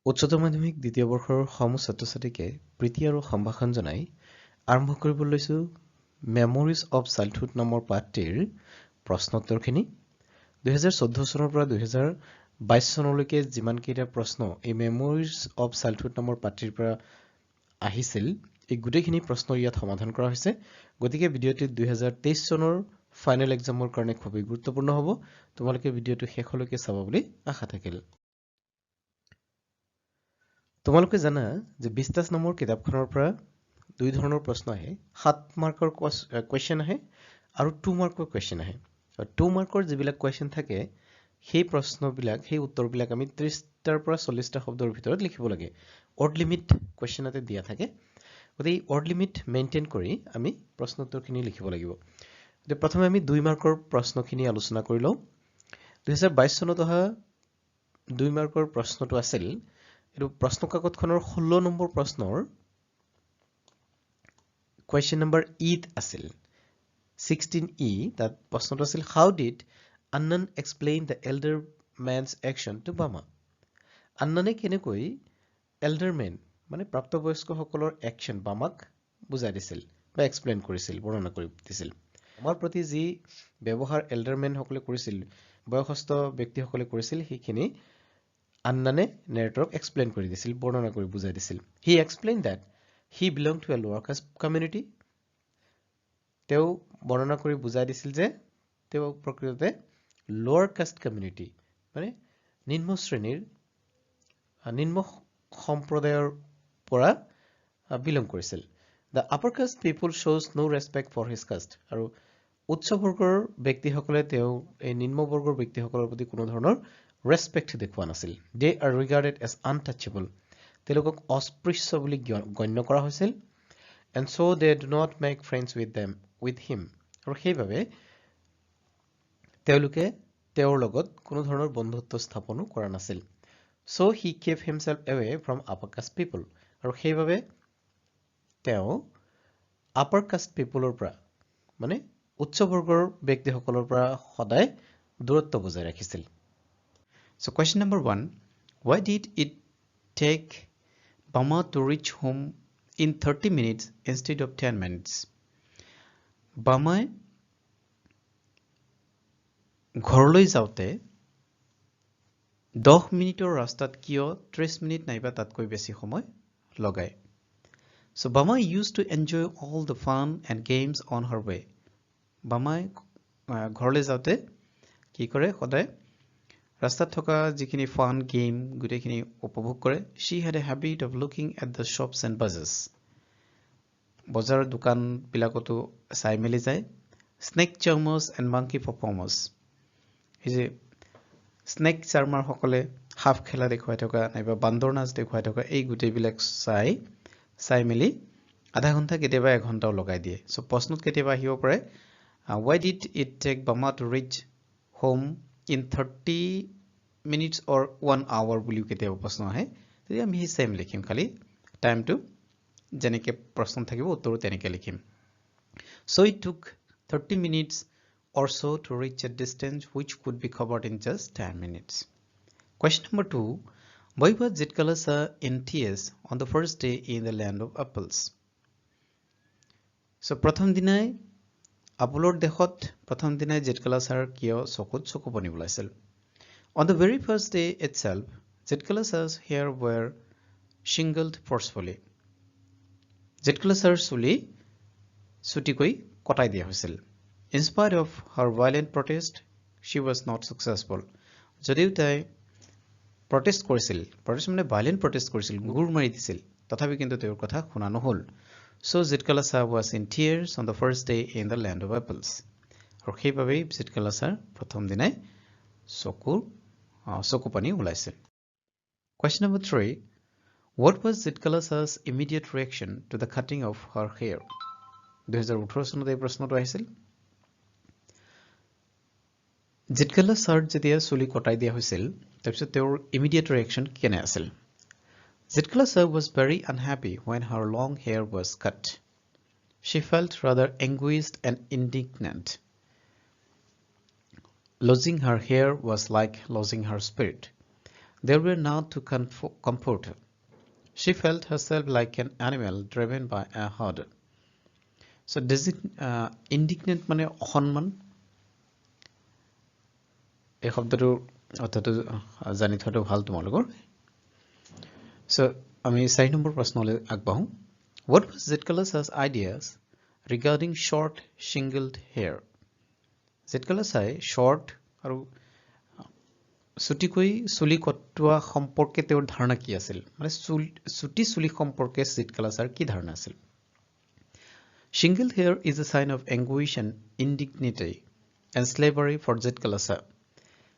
উচ্চতৰ মাধ্যমিক দ্বিতীয় বৰ্ষৰ সমূহ ছাত্ৰ-ছাত্ৰীকে প্ৰীতি আৰু সম্ভাষণ জনাই আৰম্ভ কৰিবলৈ লৈছো মেমৰিজ অফ চাইল্ডহুড নামৰ পাঠটিৰ প্ৰশ্নোত্তৰখিনি 2014 চনৰ পৰা 2022 চনলৈকে যিমানকেইটা প্ৰশ্ন এই মেমৰিজ অফ চাইল্ডহুড নামৰ পাঠটিৰ পৰা আহিছিল এই গোটেইখিনি প্ৰশ্ন ইয়াত সমাধান কৰা হৈছে গতিকে ভিডিঅ'টি 2023 চনৰ ফাইনেল এক্সামৰ কাৰণে খুবেই গুৰুত্বপূৰ্ণ হ'ব তোমালোকে ভিডিঅ'টো শেষলৈকে চাব বুলি আশা থাকিল তোমালোকে জানা যে 20 নম্বৰ কিতাপখনৰ পৰা দুই ধৰণৰ প্ৰশ্ন আহে 7 মাৰ্কৰ কোৱেশ্চন আহে আৰু 2 মাৰ্কৰ কোৱেশ্চন আহে 2 মাৰ্কৰ যিবিলাক কোৱেশ্চন থাকে সেই প্ৰশ্নবিলাক সেই উত্তৰবিলাক আমি 30টাৰ পৰা 40টা শব্দৰ ভিতৰত লিখিব লাগে অৰ্ড লিমিট কোৱেশ্চনতে দিয়া থাকে গতিকে অৰ্ড লিমিট মেইনটেইন কৰি আমি প্ৰশ্নোত্তৰখিনি লিখিব লাগিব গতিকে প্ৰথমে আমি 2 মাৰ্কৰ প্ৰশ্নখিনি আলোচনা কৰি লওঁ 2022 চনত অহা 2 মাৰ্কৰ প্ৰশ্নটো আছিল এটো প্ৰশ্ন কাকতখনৰ 16 নম্বৰ প্ৰশ্নৰ question number 8 আছিল 16e that প্ৰশ্নটো আছিল how did Annan explain the elder man's action to Bama আন্নানে কেনেকৈ elder man মানে প্ৰাপ্তবয়স্ক সকলৰ action বামাক বুজাই দিছিল বা এক্সপ্লেইন কৰিছিল বৰ্ণনা কৰি দিছিল আমাৰ প্ৰতি যি ব্যৱহাৰ elder man সকলে কৰিছিল বয়সস্থ ব্যক্তি সকলে কৰিছিল সেইখিনি Annane narrator explain কৰি দিছিল বৰ্ণনা কৰি বুজাই দিছিল he explained that he belonged to a lower caste community তেওঁ বৰ্ণনা কৰি বুজাই দিছিল যে তেওঁ প্ৰকৃততে lower caste community মানে নিম্ন শ্ৰেণীৰ নিম্ন সম্প্ৰদায়ৰ পৰা বিলং কৰিছিল the upper caste people shows no respect for his caste আৰু উচ্চ বৰ্গৰ ব্যক্তিসকলে তেওঁ এই নিম্ন বৰ্গৰ ব্যক্তিসকলৰ প্ৰতি কোনো ধৰণৰ respect দেখুৱা নাছিল they are regarded as untouchable তেওঁলোকক অস্পৃশ্য বুলি গণ্য কৰা হৈছিল and so they do not make friends with him আৰু সেইভাবে তেওঁলোকে তেওঁৰ লগত কোনো ধৰণৰ বন্ধুত্ব স্থাপন কৰা নাছিল so he kept himself away from upper caste people আৰু সেইভাবে তেওঁ upper caste peopleৰ পৰা মানে উচ্চ বৰ্গৰ ব্যক্তিসকলৰ পৰা সদায় দূৰত্ব বজাই ৰাখিছিল So question number 1, why did it take Bama to reach home in 30 minutes instead of 10 minutes? Bama ঘৰলৈ যাওঁতে 10 মিনিটৰ ৰাস্তাত কিয় 30 মিনিট নাইবা তাতকৈ বেছি সময় লগায় So Bama used to enjoy all the fun and games on her way. Bama ঘৰলৈ যাওঁতে কি কৰে সদায় ৰাস্তাত থকা যিখিনি ফান গেম গুটেখিনি উপভোগ কৰে she had a habit of looking at the shops and bazaars বজাৰ দোকান বিলাকতো চাই মেলি যায় snake charmers and monkey performers এই যে snake charmer সকলে হাফ খেলা দেখুৱাই থকা নাইবা বান্দৰ নাচ দেখুৱাই থকা এই গুটেবিলাক চাই মেলি আধা ঘণ্টা কেতিয়াবা 1 ঘণ্টাও লগাই দিয়ে সো প্ৰশ্নত কেতিয়াবা আহিব পাৰে why did it take Bama to reach home in 30 minutes or 1 hour বুলি কেতিয়াবা প্ৰশ্ন আহে তেতিয়া আমি সেম লিখিম খালি টাইমটো যেনেকৈ প্ৰশ্ন থাকিব উত্তৰটো তেনেকৈ লিখিম so it took 30 minutes or so to reach a distance which could be covered in just 10 minutes question number 2 why was Zitkala-Sa in tears on the first day in the land of apples so প্ৰথম দিনাই আপলৰ দেশত প্ৰথম দিনাই Zitkala-Sar কিয় চকু পানী ওলাইছিল On the very first day itself, Zitkala-Sa's hair were shingled forcefully. Zitkala-Sar চুলি ছুটিকৈ কটাই দিয়া হৈছিল. In spite of her violent protest, she was not successful. যদিও তাই protest কৰিছিল, protest মানে violent protest কৰিছিল, গুৰ মাৰি দিছিল, তথাপি কিন্তু তেওঁৰ কথা শুনা নহল. So Zitkala-Sa was in tears on the first day in the land of apples. আৰু সেইভাবেই Zitkala-Sar প্ৰথম দিনাই চকু পানী ওলাইছিল Question number 3 What was Zitkala-Sa's immediate reaction to the cutting of her hair 2018 চনত এই প্ৰশ্নটো আহিছিল Zitkala-Sar যেতিয়া চুলি কটাই দিয়া হৈছিল তাৰপিছত তেওঁৰ immediate reaction কেনে আছিল Zitkala-Sa was very unhappy when her long hair was cut she felt rather anguished and indignant Losing her hair was like losing her spirit. There were none to comfort her. She felt herself like an animal driven by a herd. So indignant মানে অসন্মান এই শব্দটো অর্থটো জানি থোৱাটো ভাল তোমালোকৰ So আমি 4 number প্ৰশ্নলৈ আগবাঢ়ো What was Zitkala-Sa's ideas regarding short shingled hair Zitkala-Saই short আৰু ছুটিকৈ চুলি কটোৱা সম্পৰ্কে তেওঁৰ ধাৰণা কি আছিল মানে ছুটি চুলি সম্পৰ্কে Zitkala-Saৰ কি ধাৰণা আছিল Shingled hair is a sign of anguish and indignity and slavery for Zitkala-Sa.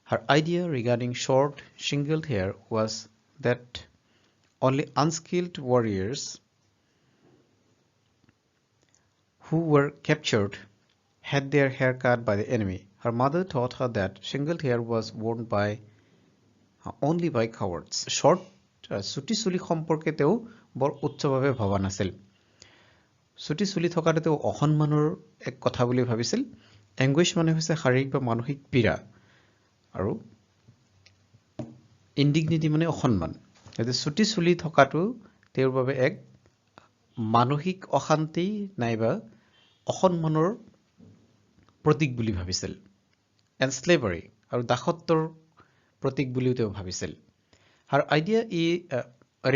Her idea regarding short shingled hair was that only unskilled warriors who were captured had their hair cut by the enemy. Her mother taught her that shingled hair was worn by only by cowards. Short ছুটি চুলি সম্পৰ্কে তেওঁ বৰ উচ্চভাৱে ভবা নাছিল ছুটি চুলি থকাটো তেওঁ অসন্মানৰ এক কথা বুলি ভাবিছিল এংগুইশ মানে হৈছে শাৰীৰিক বা মানসিক পীড়া আৰু ইনডিগনিটি মানে অসন্মান এতে ছুটি চুলি থকাটো তেওঁৰ বাবে এক মানসিক অশান্তি নাইবা অসন্মানৰ প্ৰতীক বুলি ভাবিছিল and slavery আৰু দাসত্বৰ প্ৰতীক বুলি তেওঁ ভাবিছিল her idea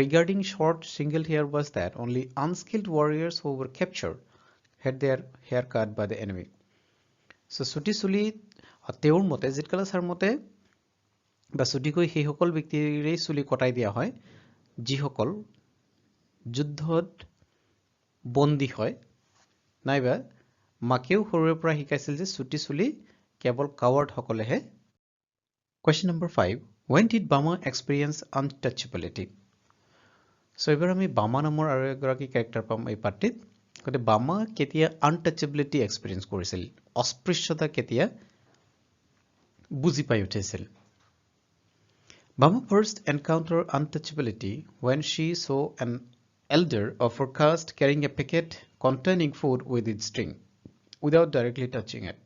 regarding short single hair was that only unskilled warriors who were captured had their hair cut by the enemy so ছুটি চুলি তেওঁৰ মতে Zitkala-Saৰ মতে বা ছুটিকৈ সেই সকল ব্যক্তিৰে চুলি কটাই দিয়া হয় যিসকল যুদ্ধত বন্দী হয় নাইবা মাকেও সৰুৰে পৰা শিকাইছিল যে ছুটি চুলি কেৱল কাৱাৰ্ড সকলেহে Question number 5 When did Bama experience untouchability So এবাৰ আমি Bama নামৰ আৰু এগৰাকী ক্যাৰেক্টাৰ পাম এই পাঠটিত গতে Bama কেতিয়া untouchability experience কৰিছিল অস্পৃশ্যতা কেতিয়া বুজি পাই উঠিছিল Bama first encountered untouchability when she saw an elder of her caste carrying a packet containing food with its string without directly touching it.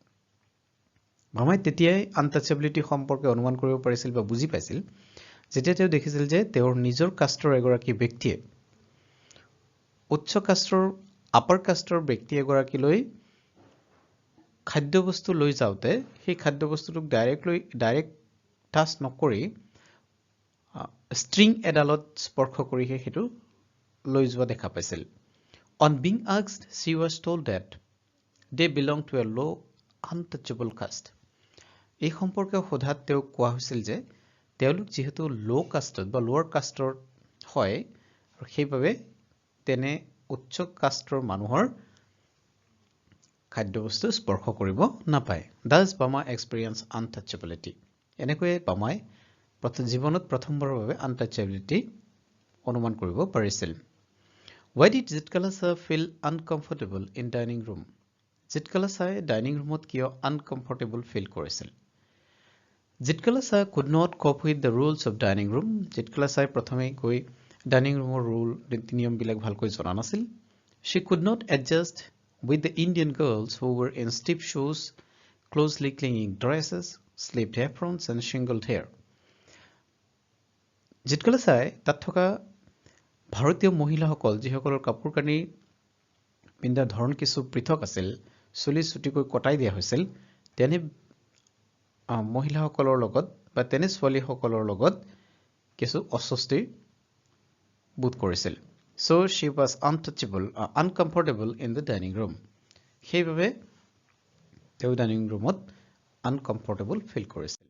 Bama তেতিয়াই untouchability সম্পৰ্কে অনুমান কৰিব পাৰিছিল বা বুজি পাইছিল যেতিয়া তেওঁ দেখিছিল যে তেওঁৰ নিজৰ কাষ্টৰ এগৰাকী ব্যক্তিয়ে উচ্চ কাষ্টৰ আপাৰ কাষ্টৰ ব্যক্তি এগৰাকী লৈ খাদ্যবস্তু লৈ যাওতে সেই খাদ্যবস্তুটোক ডাইৰেক্ট টাচ নকৰি string এডালত স্পৰ্শ কৰিহে হেতু লৈ যোৱা দেখা পাইছিল On being asked, she was told that they belong to a low, untouchable caste. এই সম্পৰ্কে সোধাত তেওঁ কোৱা হৈছিল যে তেওঁলোক যেহেতু লো কাষ্টত বা লোৱাৰ কাষ্টৰ হয় আৰু সেইভাবে তেনে উচ্চ কাষ্টৰ মানুহৰ খাদ্যবস্তু স্পৰ্শ কৰিব নাপায় Thus Bama experience untouchability. এনেকৈ Bamaই জীৱনত প্ৰথমবাৰৰ বাবে untouchability অনুমান কৰিব পাৰিছিল Why did Zitkala-Sa feel uncomfortable in dining room? Zitkala-Sa dining roomত কিয় uncomfortable feel কৰিছিল? Zitkala-Sa could not cope with the rules of dining room. Zitkala-Sa প্ৰথমে গৈ dining roomৰ rule নিয়ম বিলাক ভালকৈ জনা নাছিল She could not adjust with the Indian girls who were in stiff shoes, closely clinging dresses, slipped aprons and shingled hair. Zitkala-Sa তাত থকা ভাৰতীয় মহিলাসকল যিসকলৰ কাপোৰ কানি পিন্ধাৰ ধৰণ কিছু পৃথক আছিল চুলি ছুটিকৈ কটাই দিয়া হৈছিল তেনে মহিলাসকলৰ লগত বা তেনে ছোৱালীসকলৰ লগত কিছু অস্বস্তি বোধ কৰিছিল So she was uncomfortable in the dining room. সেইভাবে তেওঁ dining roomত uncomfortable feel কৰিছিল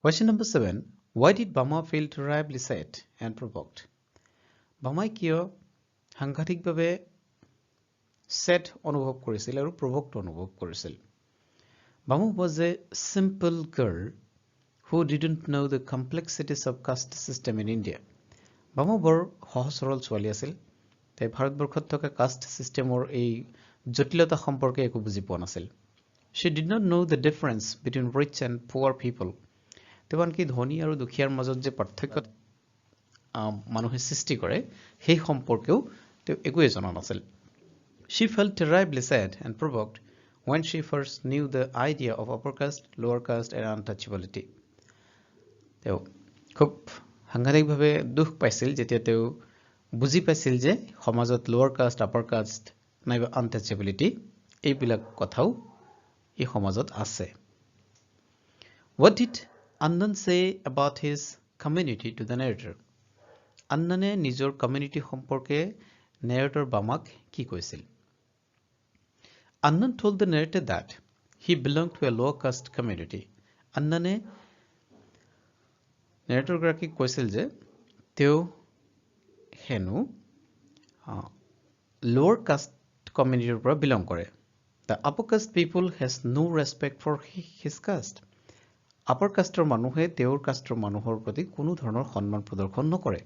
Question number 7 Why did Bama feel terribly sad and provoked? Bama কিয় সাংঘাতিকভাৱে sad অনুভৱ কৰিছিল আৰু provoked অনুভৱ কৰিছিল Bama was a simple girl who didn't know the complexities of caste system in India. Bama বৰ সহজ সৰল ছোৱালী আছিল তাই ভাৰতবৰ্ষত থকা কাষ্ট সিস্টেমৰ এই জটিলতা সম্পৰ্কে একো বুজি পোৱা নাছিল She did not know the difference between rich and poor people. তেওঁ আনকি ধনী আৰু দুখীয়াৰ মাজত যে পাৰ্থক্য মানুহে সৃষ্টি কৰে সেই সম্পৰ্কেও তেওঁ একোৱে জনা নাছিল She felt terribly sad and provoked when she first knew the idea of upper caste, lower caste and untouchability. তেওঁ খুব সাংঘাতিকভাৱে দুখ পাইছিল যেতিয়া তেওঁ বুজি পাইছিল যে সমাজত লোৱাৰ কাষ্ট আপাৰ কাষ্ট নাইবা আনটাচেবিলিটি এইবিলাক কথাও এই সমাজত আছে What did Annan say about his community to the narrator? Annane নিজৰ community সম্পৰ্কে narrator Bamak কি কৈছিল? Annan told the narrator that he belonged to a lower caste community. Annane narrator গৰাকীক কৈছিল যে তেওঁ হেনো lower caste communityৰ পৰা belong কৰে. The upper caste people has no respect for his caste. Upper casteৰ মানুহে তেওঁৰ কাষ্টৰ মানুহৰ প্ৰতি কোনো ধৰণৰ সন্মান প্ৰদৰ্শন নকৰে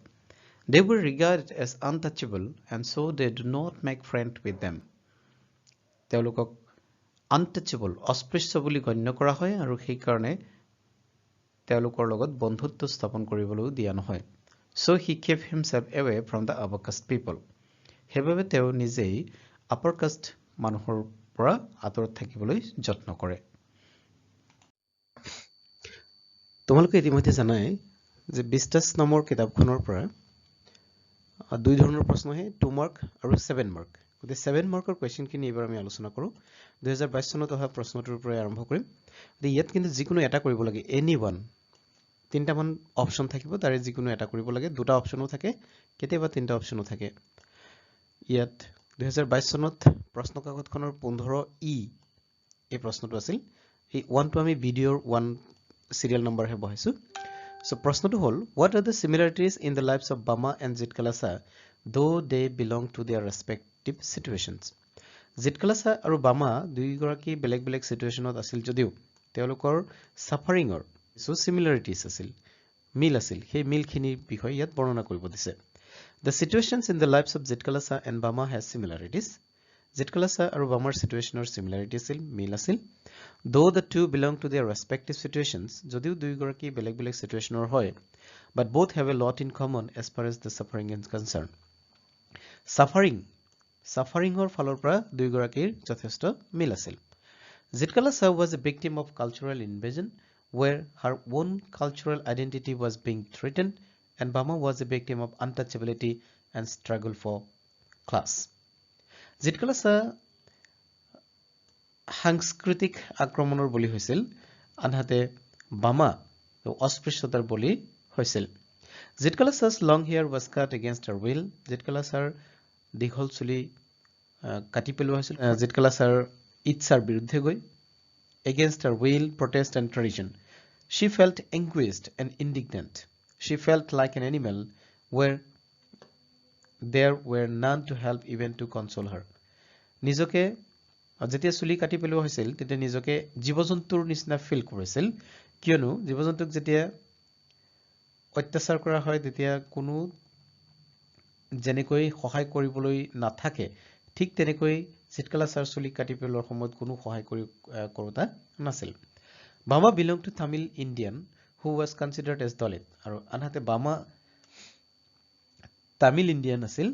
They were regarded as untouchable and so they do not make friends with them তেওঁলোকক untouchable অস্পৃশ্য বুলি গণ্য কৰা হয় আৰু সেই কাৰণে তেওঁলোকৰ লগত বন্ধুত্ব স্থাপন কৰিবলৈ দিয়া নহয় So he kept himself away from the upper caste people সেইবাবে তেওঁ নিজেই upper caste মানুহৰ পৰা আঁতৰত থাকিবলৈ যত্ন কৰে তোমালোকে ইতিমধ্যে জানাই যে বিস্তাস নামৰ কিতাপখনৰ পৰা দুই ধৰণৰ প্ৰশ্ন আহে 2 মাৰ্ক আৰু 7 মাৰ্ক গতে 7 মাৰ্কৰ কোৱেশ্চনখিনি এবাৰ আমি আলোচনা কৰো 2022 চনত অহা প্ৰশ্নটোৰ পৰা আৰম্ভ কৰিম গতে ইয়াত কিন্তু যিকোনো এটা কৰিব লাগে এনিওয়ান তিনটা মান অপচন থাকিব তাৰে যিকোনো এটা কৰিব লাগে দুটা অপচনো থাকে কেতিয়াবা তিনটা অপচনো থাকে ইয়াত 2022 চনত প্ৰশ্ন কাকতখনৰ 15 ই এই প্ৰশ্নটো আছিল এই 1 টো আমি ভিডিওৰ 1 serial number হে বহাইছো so প্ৰশ্নটো হল what are the similarities in the lives of Bama and Zitkala-Sa though they belong to their respective situations Zitkala-Sa আৰু Bama দুই গৰাকী বেলেগ বেলেগ সিচুৱেচনত আছিল যদিও তেওঁলোকৰ সাফাৰিংৰ so similarities আছিল মিল আছিল সেই মিলখিনিৰ বিষয়ে ইয়াত বৰ্ণনা কৰিব দিছে the situations in the lives of Zitkala-Sa and Bama has similarities Zitkala-Sa আৰু Bamaৰ situationৰ similarity আছিল মিল আছিল Though the two belong to their respective situations, যদিও দুই গৰাকী বেলেগ বেলেগ situationৰ হয়, but both have a lot in common as far as the suffering is concerned. Suffering-ৰ ফালৰ পৰা দুই গৰাকীৰ যথেষ্ট মিল আছিল। Zitkala-Sa was a victim of cultural invasion, where her own cultural identity was being threatened, and Bama was a victim of untouchability and struggle for class. Zitkala-Sa সাংস্কৃতিক আক্ৰমণৰ বলি হৈছিল আনহাতে বামা অস্পৃশ্যতাৰ বলি হৈছিল Zitkala-Sa's long hair was cut against her will Zitkala-Sar দীঘল চুলি কাটি পেলোৱা হৈছিল Zitkala-Sar ইচ্ছাৰ বিৰুদ্ধে গৈ against her will protest and tradition she felt anguished and indignant she felt like an animal where there were none to help even to console her নিজকে যেতিয়া চুলি কাটি পেলোৱা হৈছিল তেতিয়া নিজকে জীবজন্তুৰ নিচিনা ফিল কৰিছিল কিয়নো জীবজন্তুক যেতিয়া অত্যাচাৰ কৰা হয় তেতিয়া কোনো জেনেকৈ সহায় কৰিবলৈ নাথাকে ঠিক তেনেকৈ Zitkala-Sar চুলি কাটি পেলোৱাৰ সময়ত কোনো সহায় কৰোতা নাছিল Bama belonged to Tamil Indian who was considered as Dalit আৰু আনহাতে Bama Tamil Indian আছিল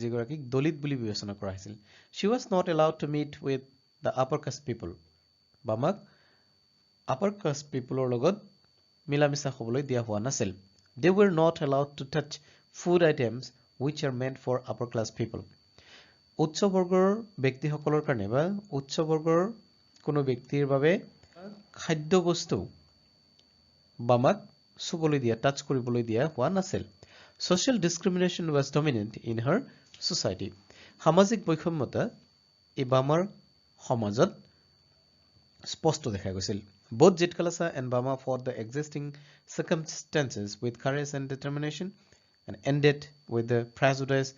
যিগৰাকীক দলিত বুলি বিবেচনা কৰা হৈছিল she was not allowed to meet with the upper caste people বামাক upper caste peopleৰ লগত মিলামিছা হ'বলৈ দিয়া হোৱা নাছিল they were not allowed to touch food items which are meant for upper class people উচ্চ বৰ্গৰ ব্যক্তিসকলৰ কাৰণে বা উচ্চ বৰ্গৰ কোনো ব্যক্তিৰ বাবে খাদ্য বস্তু বামাক চুবলৈ দিয়া টাচ কৰিবলৈ দিয়া হোৱা নাছিল Social discrimination was dominant in her society. সামাজিক বৈষম্যতা এই বামাৰ সমাজত স্পষ্ট দেখা গৈছিল Both Zitkala-Sa and Bama fought the existing circumstances with courage and determination and ended with the prejudice,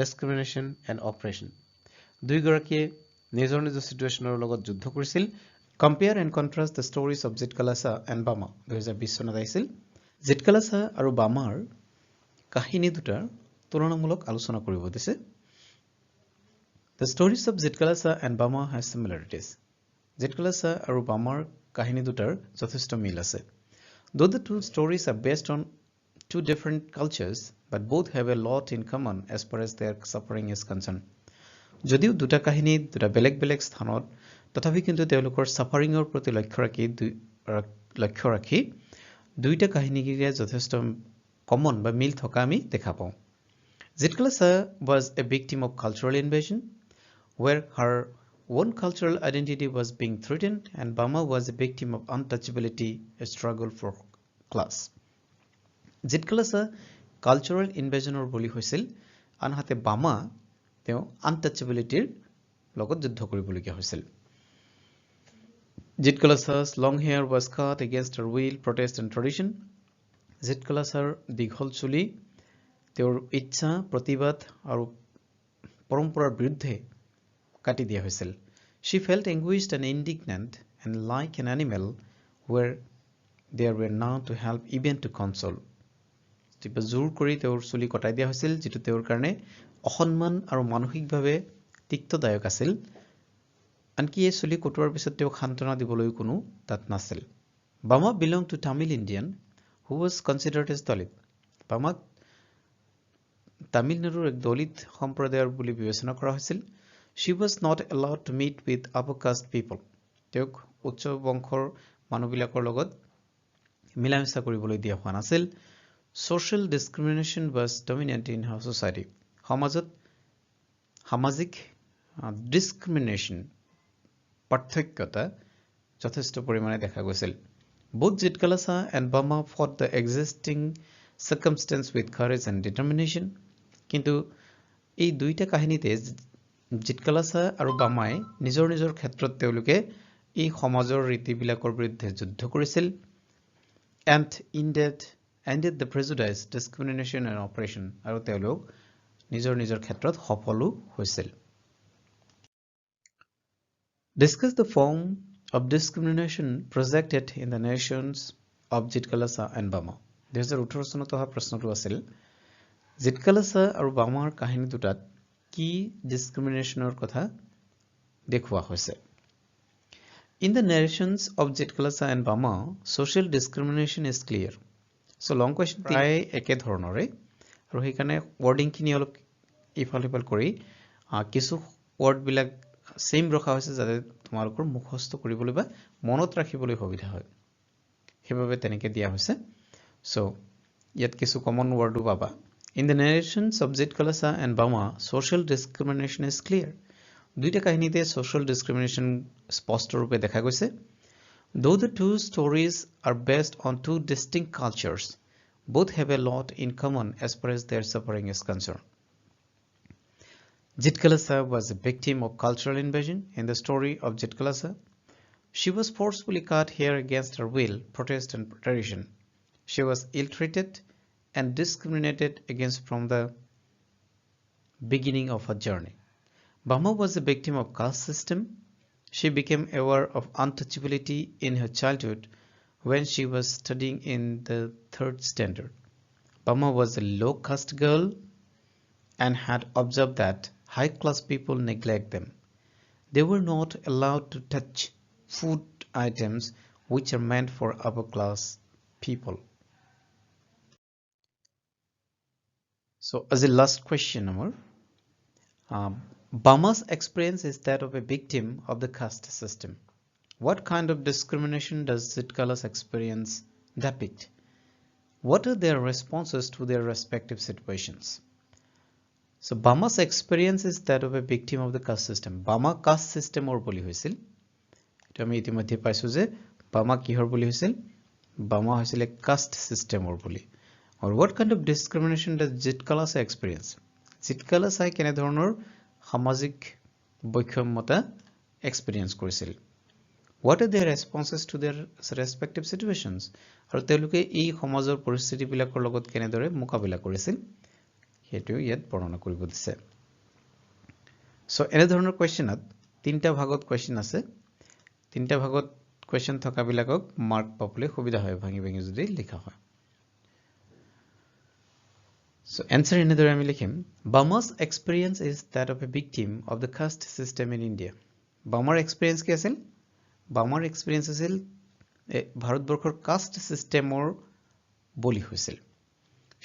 discrimination and oppression. দুই গৰাকীয়ে নিজৰ নিজৰ সিচুৱেচনৰ লগত যুদ্ধ কৰিছিল Compare and contrast the stories of Zitkala-Sa and Bama 2020 চনত আহিছিল Zitkala-Sa আৰু বামাৰ কাহিনী দুটাৰ তুলনামূলক আলোচনা কৰিব দিছে The stories of Zitkala-Sa and Bama has similarities. Zitkala-Sa আৰু বামাৰ কাহিনী দুটাৰ যথেষ্ট মিল আছে Though the two stories are based on two different cultures, but both have a lot in common as far as their suffering is concerned. যদিও দুটা কাহিনী দুটা বেলেগ বেলেগ স্থানত তথাপি কিন্তু তেওঁলোকৰ সাফাৰিংৰ প্ৰতি লক্ষ্য ৰাখি দুইটা কাহিনীৰে যথেষ্ট কমন বা মিল থকা আমি দেখা পাওঁ Zitkala-Sa was a victim of cultural invasion where her own cultural identity was being threatened and Bama was a victim of untouchability, a struggle for class. Zitkala-Sa cultural invasion or বুলি হৈছিল আনহাতে বামা তেওঁ untouchabilityৰ লগত যুদ্ধ কৰিবলগীয়া হৈছিল Zitkala-Sa's long hair was cut against her will, protest and tradition. Zitkala-Sar দীঘল চুলি তেওঁৰ ইচ্ছা প্ৰতিবাদ আৰু পৰম্পৰাৰ বিৰুদ্ধে কাটি দিয়া হৈছিল She felt anguished and indignant and like an animal where there were none to help even to console. জোৰ কৰি তেওঁৰ চুলি কটাই দিয়া হৈছিল যেটো তেওঁৰ কাৰণে অসন্মান আৰু মানসিকভাৱে তিক্তদায়ক আছিল আনকি এই চুলি কটোৱাৰ পিছত তেওঁ খান্তনা দিবলৈ কোনো তাত নাছিল Bama belonged to Tamil Indian who was considered as Dalit. Bama তামিলনাডুৰ এক দলিত সম্প্ৰদায়ৰ বুলি বিবেচনা কৰা হৈছিল She was not allowed to meet with upper caste people. তেওঁক উচ্চ বংশৰ মানুহবিলাকৰ লগত মিলামিছা কৰিবলৈ দিয়া হোৱা নাছিল Social discrimination was dominant in her society. সমাজত সামাজিক discrimination পাৰ্থক্যতা যথেষ্ট পৰিমাণে দেখা গৈছিল Both Zitkala-Sa and Bama fought the existing circumstance with courage and determination. কিন্তু এই দুইটা কাহিনীতে Zitkala-Sa আৰু বামাই নিজৰ নিজৰ ক্ষেত্ৰত তেওঁলোকে এই সমাজৰ ৰীতিবিলাকৰ বিৰুদ্ধে যুদ্ধ কৰিছিল and ended the prejudice, discrimination and oppression আৰু তেওঁলোক নিজৰ নিজৰ ক্ষেত্ৰত সফলো হৈছিল Discuss the form of discrimination projected in the nations of Zitkala-Sa and Bama. 2018 চনত অহা প্ৰশ্নটো আছিল Zitkala-Sa আৰু বামাৰ কাহিনী দুটাত কি ডিসক্ৰিমিনেশনৰ কথা দেখুৱা হৈছে In the narrations of Zitkala-Sa and Bama, social discrimination is clear. So long question প্ৰায় একে ধৰণৰে আৰু সেইকাৰণে wording খিনি অলপ ইফাল কৰি কিছু word বিলাক সেম ৰখা হৈছে যাতে তোমালোকৰ মুখস্থ কৰিবলৈ বা মনত ৰাখিবলৈ সুবিধা হয় সেইভাবে তেনেকে দিয়া হৈছে so ইয়াত কিছু কমন word পাবা In the narrations of Zitkala-Sa and Bama, social discrimination is clear. দুইটা কাহিনীতে social discrimination স্পষ্ট ৰূপে দেখা গৈছে Though the two stories are based on two distinct cultures, both have a lot in common as far as their suffering is concerned. Zitkala-Sa was a victim of cultural invasion. In the story of Zitkala-Sa, she was forcefully cut hair against her will, protest and tradition. She was ill-treated and discriminated against from the beginning of her journey. Bama was a victim of caste system. She became aware of untouchability in her childhood when she was studying in the 3rd standard. Bama was a low caste girl and had observed that high-class people neglect them. They were not allowed to touch food items which are meant for upper-class people. So as a last question, Bama's experience is that of a victim of the caste system. What kind of discrimination does Zitkala's experience depict? What are their responses to their respective situations? So Bama's experience is that of a victim of the caste system. Bama caste system or boli hoisil. Eto ami itimodhye paisu je Bama kihor boli hoisil? Bama hoisil a caste system or boli. Or what kind of discrimination does Zitkala-Sa experience? Zitkala-Sa kene dhoroner সামাজিক বৈষম্যতা experience কৰিছিল What are their responses to their respective situations? আৰু তেওঁলোকে এই সমাজৰ পৰিস্থিতি বিলাকৰ লগত কেনেদৰে মোকাবিলা কৰিছিল হেতু ইয়াত বৰ্ণনা কৰিব দিছে সো এনে ধৰণৰ কোৱেশ্চনত তিনটা ভাগত কোৱেশ্চন আছে তিনটা ভাগত কোৱেশ্চন থকা বিলাকক মাৰ্ক পাবলৈ সুবিধা হয় ভাঙি ভাঙি যদি লিখা হয় So answer another আমি লিখিম Bama's experience is that of a victim of the caste system in India. Bama's experience কি আছিল? Bama's experience আছিল ভাৰতবৰ্ষৰ caste systemৰ বলি হৈছিল.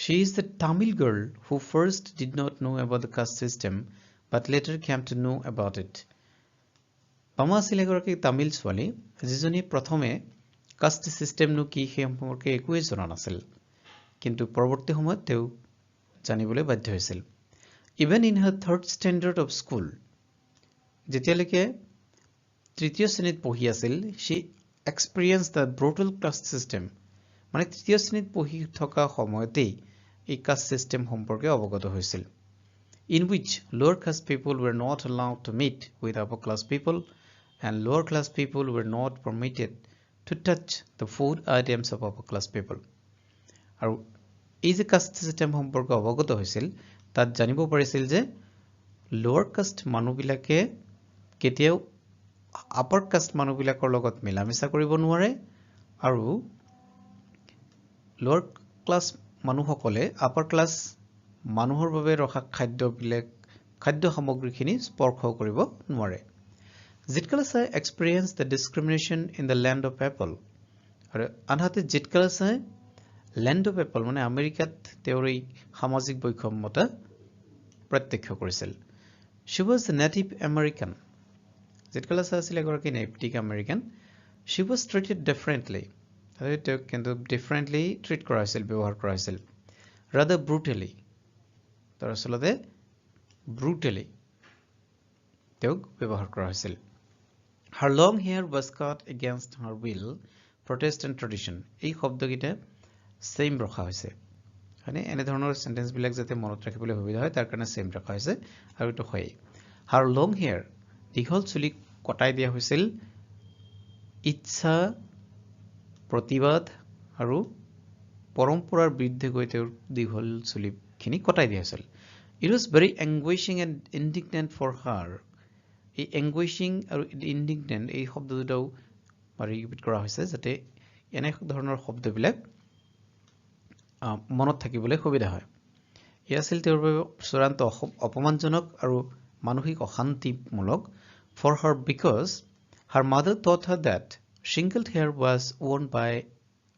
She is the Tamil girl who first did not know about the caste system but later came to know about it. Bama আছিল এগৰাকী তামিল ছোৱালী যিজনী প্ৰথমে কাষ্ট সিস্টেমনো কি সেই সম্পৰ্কে একোৱে জনা নাছিল কিন্তু পৰৱৰ্তী সময়ত তেওঁ জানিবলৈ বাধ্য হৈছিল even in her third standard of school যেতিয়ালৈকে তৃতীয় শ্ৰেণীত পঢ়ি আছিল she experienced the brutal caste system মানে তৃতীয় শ্ৰেণীত পঢ়ি থকা সময়তেই এই কাষ্ট সিস্টেম সম্পৰ্কে অৱগত হৈছিল in which lower caste people were not allowed to meet with upper class people and lower class people were not permitted to touch the food items of upper class people আৰু এই যে caste system সম্পৰ্কে অৱগত হৈছিল তাত জানিব পাৰিছিল যে লোৱাৰ কাষ্ট মানুহবিলাকে কেতিয়াও আপাৰ কাষ্ট মানুহবিলাকৰ লগত মিলামিছা কৰিব নোৱাৰে আৰু লোৱাৰ ক্লাছ মানুহসকলে আপাৰ ক্লাছ মানুহৰ বাবে ৰখা খাদ্য সামগ্ৰীখিনি স্পৰ্শ কৰিব নোৱাৰে Zitkala-Sa experienced the discrimination in the land of apple আৰু আনহাতে Zitkala-Sa land of apple মানে আমেৰিকাত তেওঁৰ এই সামাজিক বৈষম্যতা প্ৰত্যক্ষ কৰিছিল she was a native american Zitkala-Sa আছিল এগৰাকী native american she was treated differently তেওঁক কিন্তু differently treat কৰা হৈছিল ব্যৱহাৰ কৰা হৈছিল rather brutally দৰাচলতে brutally তেওঁক ব্যৱহাৰ কৰা হৈছিল her long hair was cut against her will protestant tradition এই শব্দকিটা সেম ৰখা হৈছে মানে এনে ধৰণৰ সেন্টেন্স বিলাক যাতে মনত ৰাখিবলৈ সুবিধা হয় তাৰ কাৰণে সেম ৰখা হৈছে আৰু এটো হয় her long hair দীঘল চুলি কটাই দিয়া হৈছিল ইচ্ছা প্ৰতিবাদ আৰু পৰম্পৰাৰ বিৰুদ্ধে গৈ তেওঁৰ দীঘল চুলিখিনি কটাই দিয়া হৈছিল it was very anguishing and indignant for her এই anguishing আৰু indignant এই শব্দ দুটাও ৰিপিট কৰা হৈছে যাতে এনে ধৰণৰ শব্দবিলাক মনত থাকিবলৈ সুবিধা হয় ই আছিল তেওঁৰ বাবে চূড়ান্ত অপমানজনক আৰু মানসিক অশান্তিমূলক for her because her mother taught her that shingled hair was worn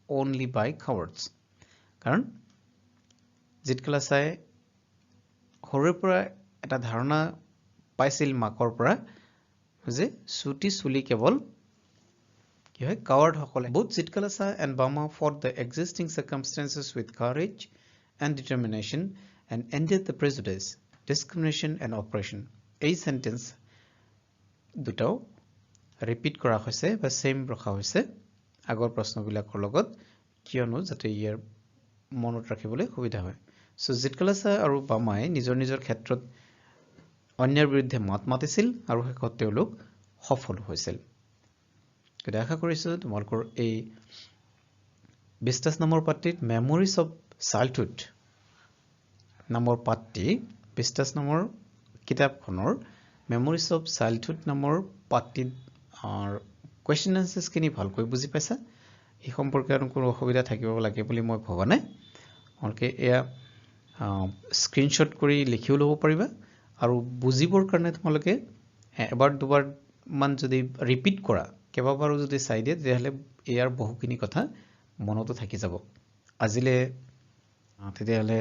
only by cowards কাৰণ Zitkala-Sa সৰুৰে পৰা এটা ধাৰণা পাইছিল মাকৰ পৰা যে চুটি চুলি কেৱল কি হয় কাৱাৰ্ড সকলে both Zitkala-Sa and Bama fought the existing circumstances with courage and determination and ended the prejudice discrimination and oppression এই সেন্টেন্স দুটাও ৰিপিট কৰা হৈছে বা সেম ৰখা হৈছে আগৰ প্ৰশ্নবিলাকৰ লগত কিয়নো যাতে ইয়াৰ মনত ৰাখিবলৈ সুবিধা হয় সো Zitkala-Sa আৰু বামাই নিজৰ ক্ষেত্ৰত অন্যৰ বিৰুদ্ধে মাত মাতিছিল আৰু শেষত তেওঁলোক সফল হৈছিল গতিকে আশা কৰিছো তোমালোকৰ এই ২০ নম্বৰ পাঠটিত মেমৰিজ অফ চাইল্ডহুড নামৰ পাঠটি ২০ নম্বৰ কিতাপখনৰ মেমৰিজ অফ চাইল্ডহুড নামৰ পাঠটিত কোৱেশ্চন আনসাৰ্স খিনি ভালকৈ বুজি পাইছা এই সম্পৰ্কে কোনো অসুবিধা থাকিব লাগে বুলি মই ভবা নাই আপোনালোকে এয়া স্ক্ৰিনশ্বট কৰি লিখিও ল'ব পাৰিবা আৰু বুজিবৰ কাৰণে তোমালোকে এবাৰ দুবাৰ মান যদি ৰিপিট কৰা কেইবাবাৰো যদি চাই দিয়ে তেতিয়াহ'লে ইয়াৰ বহুখিনি কথা মনতো থাকি যাব আজিলে তেতিয়াহ'লে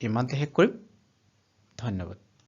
ইমানতে শেষ কৰিম ধন্যবাদ